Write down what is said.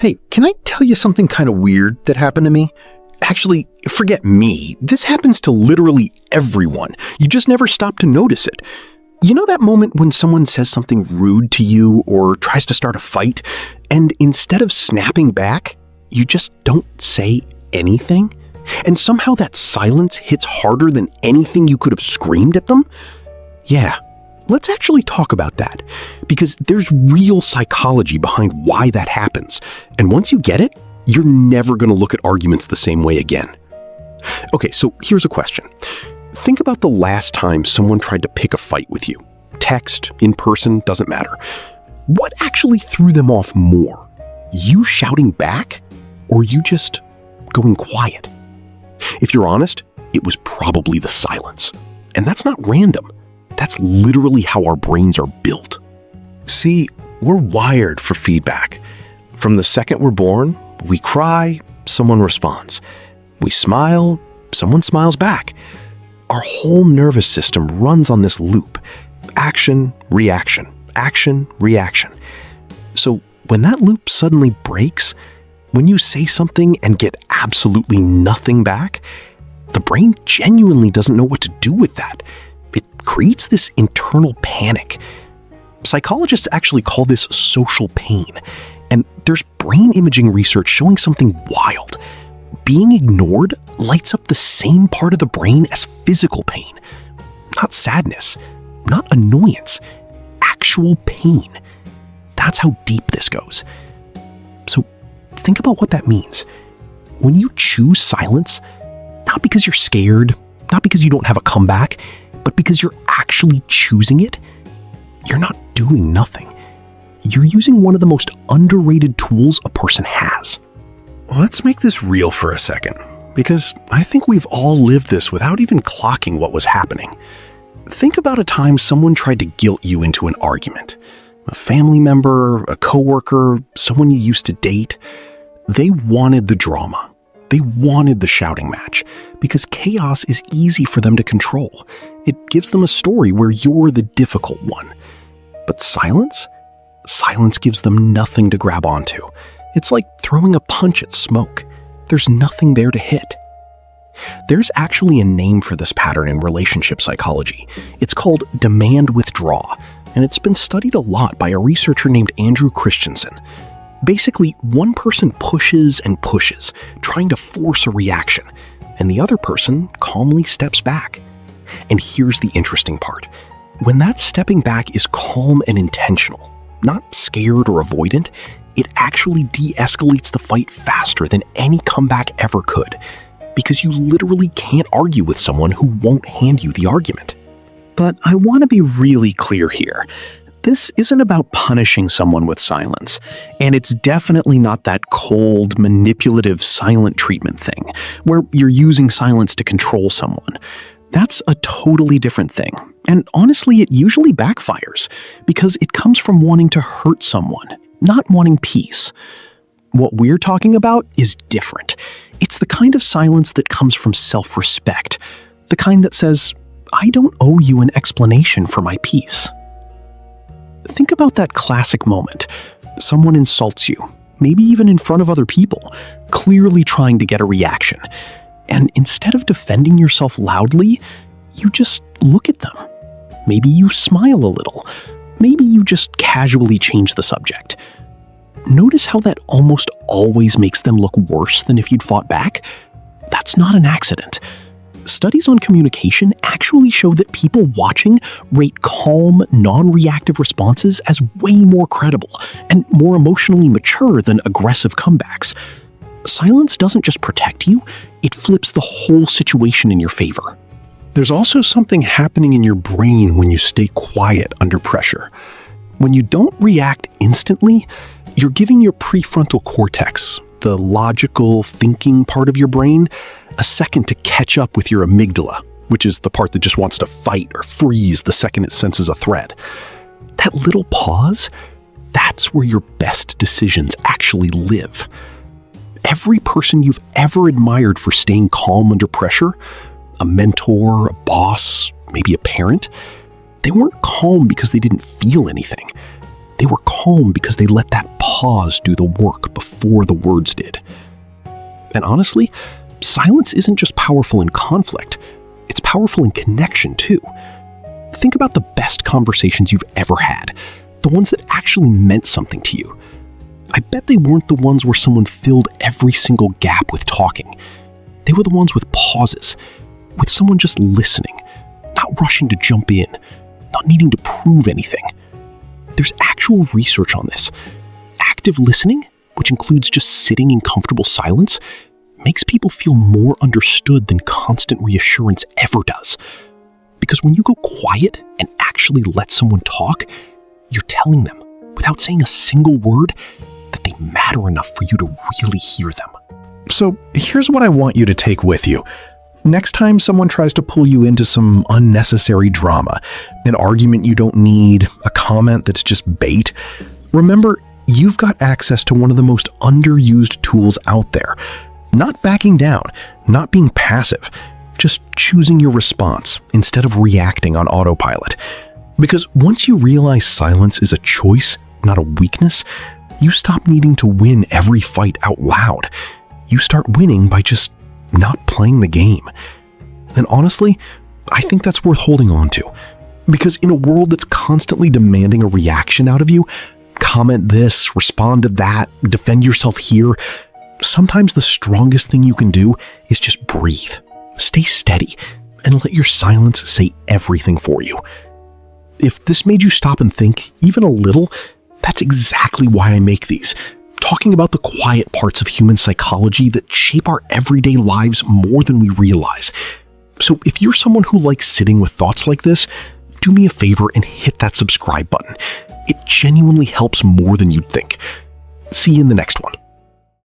Hey, can I tell you something kind of weird that happened to me? Actually, forget me. This happens to literally everyone. You just never stop to notice it. You know that moment when someone says something rude to you or tries to start a fight, and instead of snapping back, you just don't say anything? And somehow that silence hits harder than anything you could have screamed at them? Yeah, let's actually talk about that, because there's real psychology behind why that happens. And once you get it, you're never going to look at arguments the same way again. Okay, so here's a question. Think about the last time someone tried to pick a fight with you. Text, in person, doesn't matter. What actually threw them off more? You shouting back, or you just going quiet? If you're honest, it was probably the silence. And that's not random. That's literally how our brains are built. See, we're wired for feedback. From the second we're born, we cry, someone responds. We smile, someone smiles back. Our whole nervous system runs on this loop. Action, reaction, action, reaction. So when that loop suddenly breaks, when you say something and get absolutely nothing back, the brain genuinely doesn't know what to do with that. It creates this internal panic. Psychologists actually call this social pain. And there's brain imaging research showing something wild. Being ignored lights up the same part of the brain as physical pain. Not sadness, not annoyance, actual pain. That's how deep this goes. So think about what that means. When you choose silence, not because you're scared, not because you don't have a comeback, but because you're actually choosing it, you're not doing nothing. You're using one of the most underrated tools a person has. Let's make this real for a second, because I think we've all lived this without even clocking what was happening. Think about a time someone tried to guilt you into an argument. A family member, a coworker, someone you used to date. They wanted the drama. They wanted the shouting match, because chaos is easy for them to control. It gives them a story where you're the difficult one. But silence? Silence gives them nothing to grab onto. It's like throwing a punch at smoke. There's nothing there to hit. There's actually a name for this pattern in relationship psychology. It's called demand withdraw, and it's been studied a lot by a researcher named Andrew Christensen. Basically, one person pushes and pushes, trying to force a reaction, and the other person calmly steps back. And here's the interesting part. When that stepping back is calm and intentional, not scared or avoidant, it actually de-escalates the fight faster than any comeback ever could, because you literally can't argue with someone who won't hand you the argument. But I want to be really clear here. This isn't about punishing someone with silence, and it's definitely not that cold, manipulative silent treatment thing, where you're using silence to control someone. That's a totally different thing, and honestly, it usually backfires, because it comes from wanting to hurt someone, not wanting peace. What we're talking about is different. It's the kind of silence that comes from self-respect, the kind that says, I don't owe you an explanation for my peace. Think about that classic moment. Someone insults you, maybe even in front of other people, clearly trying to get a reaction. And instead of defending yourself loudly, you just look at them. Maybe you smile a little. Maybe you just casually change the subject. Notice how that almost always makes them look worse than if you'd fought back? That's not an accident. Studies on communication actually show that people watching rate calm, non-reactive responses as way more credible and more emotionally mature than aggressive comebacks. Silence doesn't just protect you, it flips the whole situation in your favor. There's also something happening in your brain when you stay quiet under pressure. When you don't react instantly, you're giving your prefrontal cortex, the logical, thinking part of your brain, a second to catch up with your amygdala, which is the part that just wants to fight or freeze the second it senses a threat. That little pause, that's where your best decisions actually live. Every person you've ever admired for staying calm under pressure, a mentor, a boss, maybe a parent, they weren't calm because they didn't feel anything. They were calm because they let that pause pause do the work before the words did. And honestly, silence isn't just powerful in conflict, it's powerful in connection too. Think about the best conversations you've ever had, the ones that actually meant something to you. I bet they weren't the ones where someone filled every single gap with talking. They were the ones with pauses, with someone just listening, not rushing to jump in, not needing to prove anything. There's actual research on this. Active listening, which includes just sitting in comfortable silence, makes people feel more understood than constant reassurance ever does. Because when you go quiet and actually let someone talk, you're telling them, without saying a single word, that they matter enough for you to really hear them. So here's what I want you to take with you. Next time someone tries to pull you into some unnecessary drama, an argument you don't need, a comment that's just bait, remember, you've got access to one of the most underused tools out there. Not backing down, not being passive, just choosing your response instead of reacting on autopilot. Because once you realize silence is a choice, not a weakness, you stop needing to win every fight out loud. You start winning by just not playing the game. And honestly, I think that's worth holding on to. Because in a world that's constantly demanding a reaction out of you, comment this, respond to that, defend yourself here, sometimes the strongest thing you can do is just breathe, stay steady, and let your silence say everything for you. If this made you stop and think even a little, that's exactly why I make these. Talking about the quiet parts of human psychology that shape our everyday lives more than we realize. So if you're someone who likes sitting with thoughts like this, do me a favor and hit that subscribe button. It genuinely helps more than you'd think. See you in the next one.